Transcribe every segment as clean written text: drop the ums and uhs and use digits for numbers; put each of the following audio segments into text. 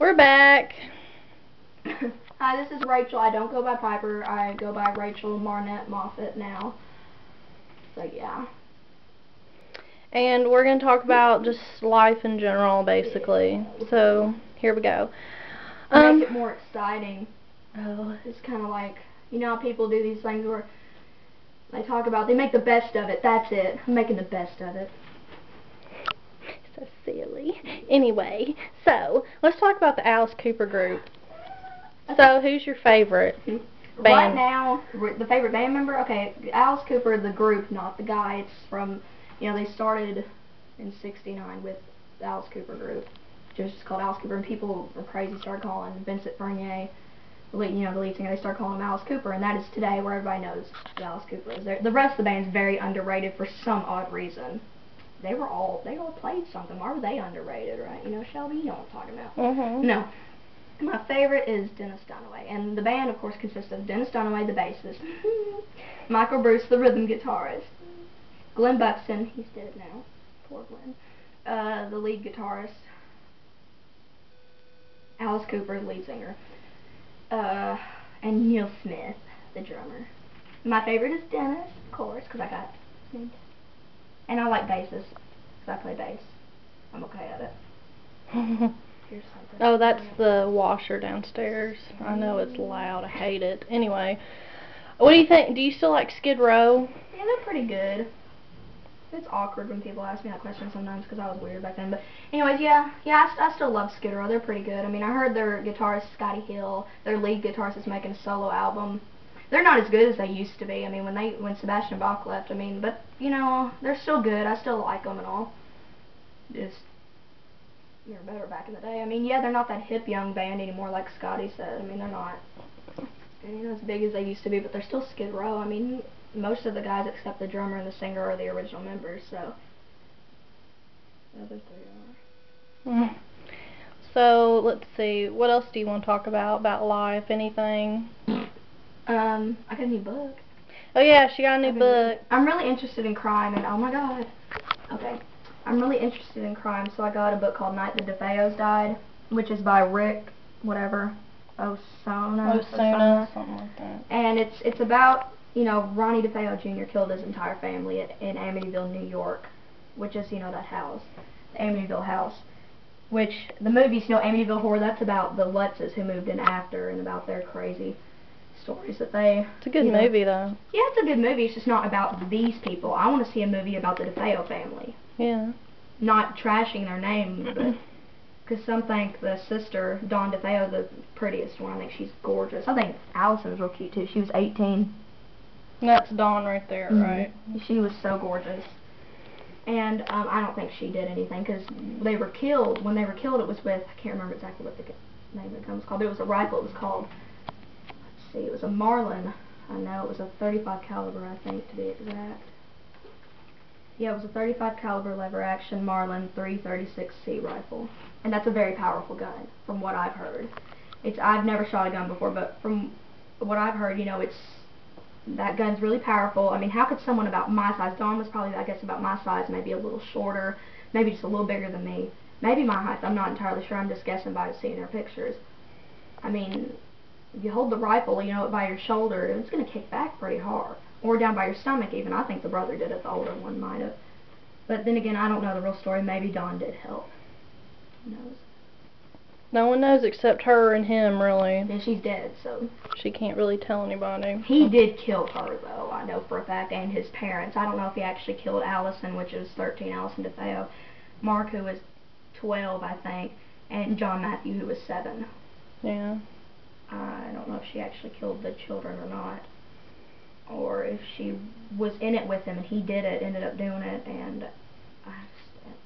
We're back. Hi, this is Rachel. I don't go by Piper. I go by Rachel Marnette Moffett now. So, yeah. And we're going to talk about just life in general, basically. So, here we go. Make it more exciting. Oh. It's kind of like, you know how people do these things where they talk about, they make the best of it. That's it. I'm making the best of it. So silly. Anyway, so, let's talk about the Alice Cooper group. So, who's your favorite band? Right now, the favorite band member? Okay, Alice Cooper, the group, not the guy. It's from, you know, they started in '69 with the Alice Cooper group. Just called Alice Cooper, and people were crazy, started calling Vincent Bernier, the lead singer, they started calling him Alice Cooper, and that is today where everybody knows who Alice Cooper is. The rest of the band's very underrated for some odd reason. They all played something. Why were they underrated, right? You know, Shelby, you know what I'm talking about. No. My favorite is Dennis Dunaway, and the band, of course, consists of Dennis Dunaway, the bassist, Michael Bruce, the rhythm guitarist, Glenn Buxton, he's dead now, poor Glenn, the lead guitarist, Alice Cooper, the lead singer, and Neil Smith, the drummer. My favorite is Dennis, of course, because I got his name. And I like basses, because I play bass. I'm okay at it. Oh, that's the washer downstairs. I know it's loud. I hate it. Anyway, what do you think? Do you still like Skid Row? Yeah, they're pretty good. It's awkward when people ask me that question sometimes because I was weird back then. But anyways, yeah, I still love Skid Row. They're pretty good. I mean, I heard their guitarist, Scotty Hill, their lead guitarist is making a solo album. They're not as good as they used to be. I mean, when Sebastian Bach left, I mean, but, you know, they're still good. I still like them and all. Just, they were better back in the day. I mean, yeah, they're not that hip young band anymore like Scotty said. I mean, they're not, you know, as big as they used to be, but they're still Skid Row. I mean, most of the guys except the drummer and the singer are the original members, so the other three are. So, let's see, what else do you want to talk about life, anything? I got a new book. Oh yeah, she got a new book. I'm really interested in crime, and oh my god. Okay. I'm really interested in crime, so I got a book called Night the DeFeos Died, which is by Rick, whatever, Osuna, something like that. And it's about, you know, Ronnie DeFeo Jr. killed his entire family in Amityville, New York, which is, you know, that house, the Amityville house. Which, the movies, you know, Amityville Horror, that's about the Lutzes who moved in after and about their crazy stories that they... It's a good movie, though. Yeah, it's a good movie. It's just not about these people. I want to see a movie about the DeFeo family. Yeah. Not trashing their name, but... Because some think the sister, Dawn DeFeo, the prettiest one. I think she's gorgeous. I think Allison's real cute, too. She was 18. That's Dawn right there, right? She was so gorgeous. And I don't think she did anything, because they were killed. When they were killed, it was with, I can't remember exactly what the name of the gun was called, but it was a rifle. It was called, let's see, it was a Marlin. I know, it was a 35 caliber, I think, to be exact. Yeah, it was a 35 caliber lever action Marlin 336C rifle. And that's a very powerful gun, from what I've heard. I've never shot a gun before, but from what I've heard, you know, that gun's really powerful. I mean, how could someone about my size, Dawn was probably, I guess, about my size, maybe a little shorter, maybe just a little bigger than me, maybe my height, I'm not entirely sure, I'm just guessing by seeing her pictures. I mean, if you hold the rifle, you know, by your shoulder, it's going to kick back pretty hard. Or down by your stomach even. I think the brother did it, the older one might have. But then again, I don't know the real story. Maybe Dawn did help. Who knows? No one knows except her and him, really. Yeah, she's dead, so... She can't really tell anybody. He did kill her, though, I know for a fact, and his parents. I don't know if he actually killed Allison, which is 13, Allison DeFeo, Mark, who was 12, I think, and John Matthew, who was 7. Yeah. I don't know if she actually killed the children or not, or if she was in it with him and he did it, ended up doing it, and I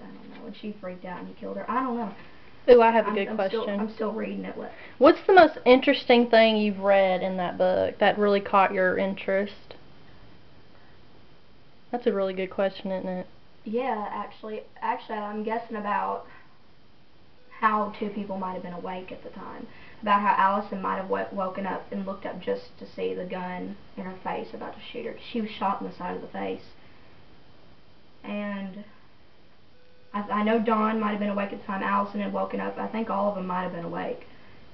don't know, and she freaked out and he killed her. I don't know. Ooh, I have a good question. I'm still reading it. What's the most interesting thing you've read in that book that really caught your interest? That's a really good question, isn't it? Yeah, actually, I'm guessing about how two people might have been awake at the time. About how Allison might have woken up and looked up just to see the gun in her face about to shoot her. She was shot in the side of the face. And I know Dawn might have been awake at the time. Allison had woken up. I think all of them might have been awake.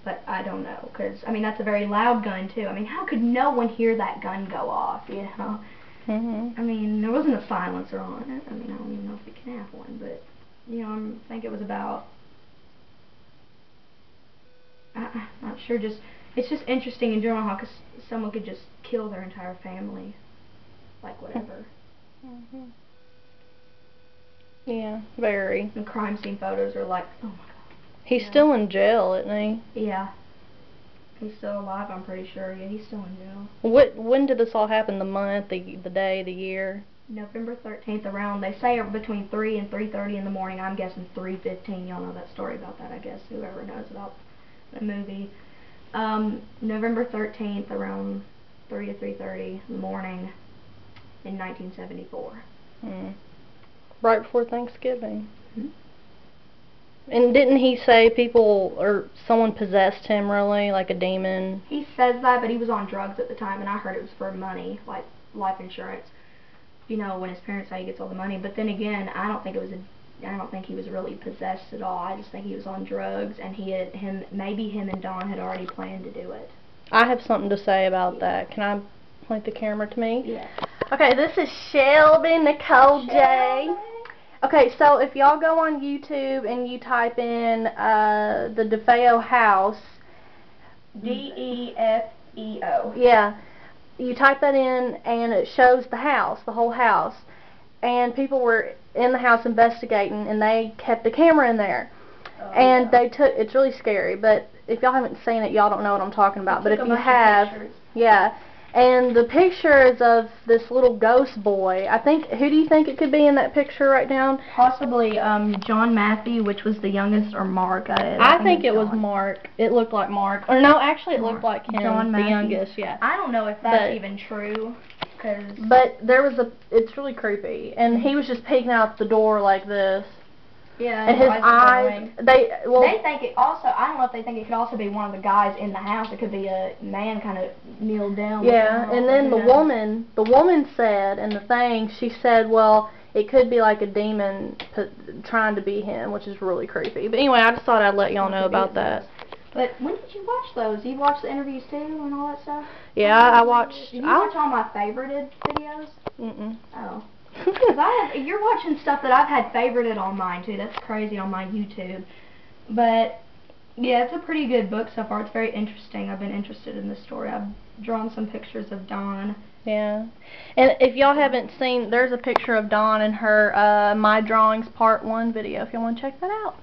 But I don't know, because, I mean, that's a very loud gun, too. I mean, how could no one hear that gun go off, you know? Mhm. I mean, there wasn't a silencer on it. I mean, I don't even know if we can have one, but, you know, I think it was about, I'm not sure, just, it's just interesting in general how someone could just kill their entire family, like, whatever. Mhm. Yeah, very. And crime scene photos are like, oh my god. He's Yeah. still in jail, isn't he? Yeah. He's still alive, I'm pretty sure. Yeah, he's still in jail. When did this all happen? The month, the day, the year? November 13th, around, they say between 3 and 3:30 in the morning. I'm guessing 3:15. Y'all know that story about that, I guess, whoever knows about the movie. November 13th, around 3 to 3:30 in the morning in 1974. Right before Thanksgiving. Mm-hmm. And didn't he say people, or someone possessed him really, like a demon? He says that, but he was on drugs at the time, and I heard it was for money, like life insurance. You know, when his parents say he gets all the money. But then again, I don't think he was really possessed at all. I just think he was on drugs, and maybe him and Dawn had already planned to do it. I have something to say about that. Can I point the camera to me? Yeah. Okay, this is Shelby Nicole J. Okay, so if y'all go on YouTube and you type in the DeFeo house, DeFeo. Yeah, you type that in and it shows the house, the whole house. And people were in the house investigating, and they kept the camera in there. And yeah. it's really scary, but if y'all haven't seen it, y'all don't know what I'm talking about. But if you have, yeah. And the picture is of this little ghost boy. I think, who do you think it could be in that picture right down? Possibly John Matthew, which was the youngest, or Mark. I think it was Mark. It looked like Mark. Or no, actually it looked like him, John the Matthew. youngest, yeah. I don't know if that's even true. But there was it's really creepy. And he was just peeking out the door like this. Yeah, and his eyes, they think it also, I don't know if they think it could also be one of the guys in the house. It could be a man kind of kneeled down. Yeah, and then the woman said, in the thing, she said, well, it could be like a demon trying to be him, which is really creepy. But anyway, I just thought I'd let y'all know about that. But when did you watch those? You watched the interviews too and all that stuff? Yeah, I watched. Did you watch all my favorited videos? Mm-mm. Oh. Because you're watching stuff that I've had favorited on mine too. That's crazy, on my YouTube. But yeah, it's a pretty good book so far. It's very interesting. I've been interested in this story. I've drawn some pictures of Dawn. Yeah. And if y'all haven't seen, there's a picture of Dawn in her My Drawings Part 1 video if y'all want to check that out.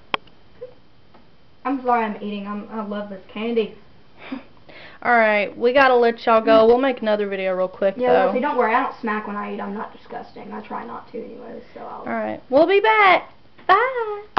I'm sorry I'm eating. I love this candy. Alright, we gotta let y'all go. We'll make another video real quick, though. Yeah, don't worry. I don't smack when I eat. I'm not disgusting. I try not to anyways, so I'll... Alright, we'll be back. Bye.